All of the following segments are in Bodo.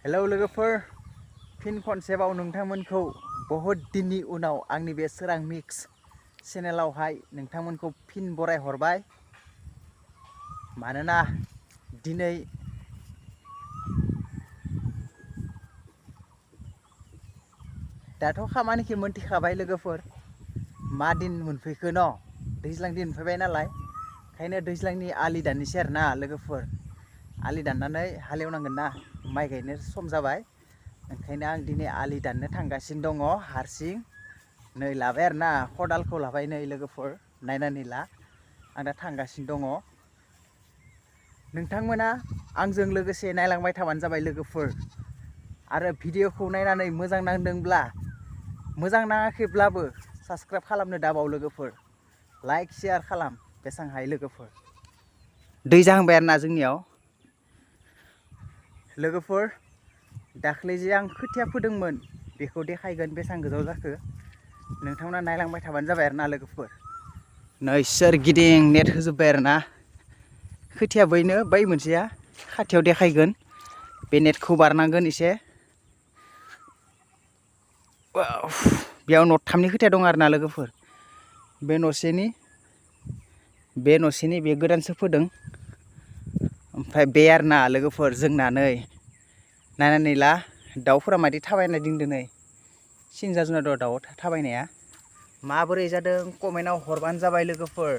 हेलौ लोगोफोर, फिन खनसेबाव नोंथांमोनखौ बहुद दिननि उनाव आंनि बे सोरां मिक्स चेनेलावहाय नोंथांमोनखौ फिन बराय हरबाय। मानोना दिनै दाथ' खामानिखौ मोनथिखाबाय लोगोफोर, मा दिन मोनफैखो न' दैज्लां दिन मोनफैबाय नालाय, ओंखायनो दैज्लांनि आलि दाननोसै आरोना लोगोफोर। आलि दाननानै हालेवनांगोन ना, माइ गायनो सम जाबाय। ओंखायनो आं दिनै आलि दाननो थांगासिनो दङ हारसिं। नै लाबाय आरोना खदालखौ लाबाय, नै लोगोफोर नायनानै ला, आं दा थांगासिनो दङ। नोंथांमोना आंजों लोगोसे नायलांबाय थाबानो जाबाय लोगोफोर। आरो भिडिअखौ नायनानै मोजां नांदोंब्ला, मोजां नाङाखैब्लाबो साबस्क्राइब खालामनो दाबाव लोगोफोर। लाइक शेयार खालाम बेसां हायो लोगोफोर। दै जाहांबाय आरोना जोंनियाव लोगोफोर। दाख्लै जे आं खोथिया फोदोंमोन बेखौ देखायगोन बेसां गोजाव जाखो। नोंथांमोना नायलांबाय थाबानो जाबाय आरोना लोगोफोर। नै सोरगिदिं नेट होजोब्बाय आरोना। खोथिया बैनो बै मोनसेया खाथियाव देखायगोन, बे नेटखौ बारनांगोन एसे। बेयाव न'थामनि खोथिया दं आरोना लोगोफोर। बे न'सेनि बे गोदानसो फोदों। ओमफ्राय बे आरोना लोगोफोर जोंना नै नायनानै ला, दाउफोरा मादि थाबायना दिंदो नै। सिन जाजोबना दं दाउ थाबायनाया। माबोरै जादों कमेन्टआव हरबानो जाबाय लोगोफोर।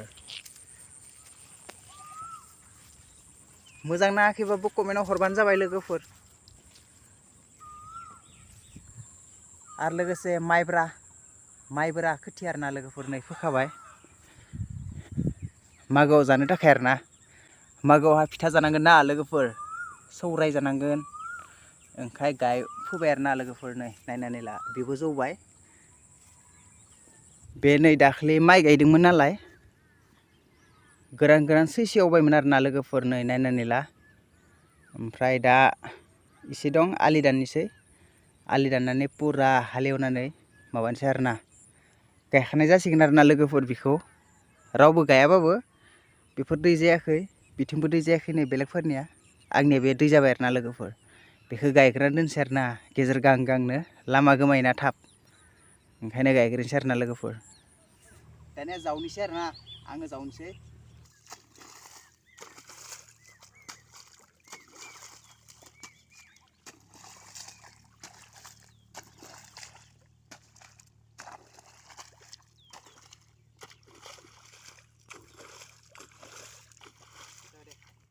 मोजां नाङाखैबाबो कमेन्टआव हरबानो जाबाय लोगोफोर। आरो लोगोसे माइब्रा खोथिया आरोना लोगोफोर, नै फोखाबाय मागोआव जानो थाखाय आरोना। मागोआवहा फिथा जानांगोन ना लोगोफोर, सौराय जानांगोन। ओंखाय फोबाय आरोना लोगोफोर, नै नायनानै ला बेबो जौबाय। बे नै दाख्लै माइ गायदोंमोन नालाय, गोरान सैसेयावबायमोन आरोना लोगोफोर, नै नायनानै ला। ओमफ्राय दा एसे दं, आलि दाननोसै। आलि दाननानै पुरा हालेवनानै माबानोसै आरोना, गायखानाय जासिगोन आरोना लोगोफोर। बेखौ रावबो गायाबाबो बेफोर दै जायाखै, बिथिंबो दै जायाखै नै बेलेगफोरनिया। आंनिया बे दै जाबाय आरोना लोगोफोर। बेखौ गायग्रोना दोनसै आरोना गेजेर गांनो, लामा गोमायोना थाब, ओंखायनो गायग्रोनोसै आरोना लोगोफोर। दानिया जावनोसै आरोना, आङो जावनोसै।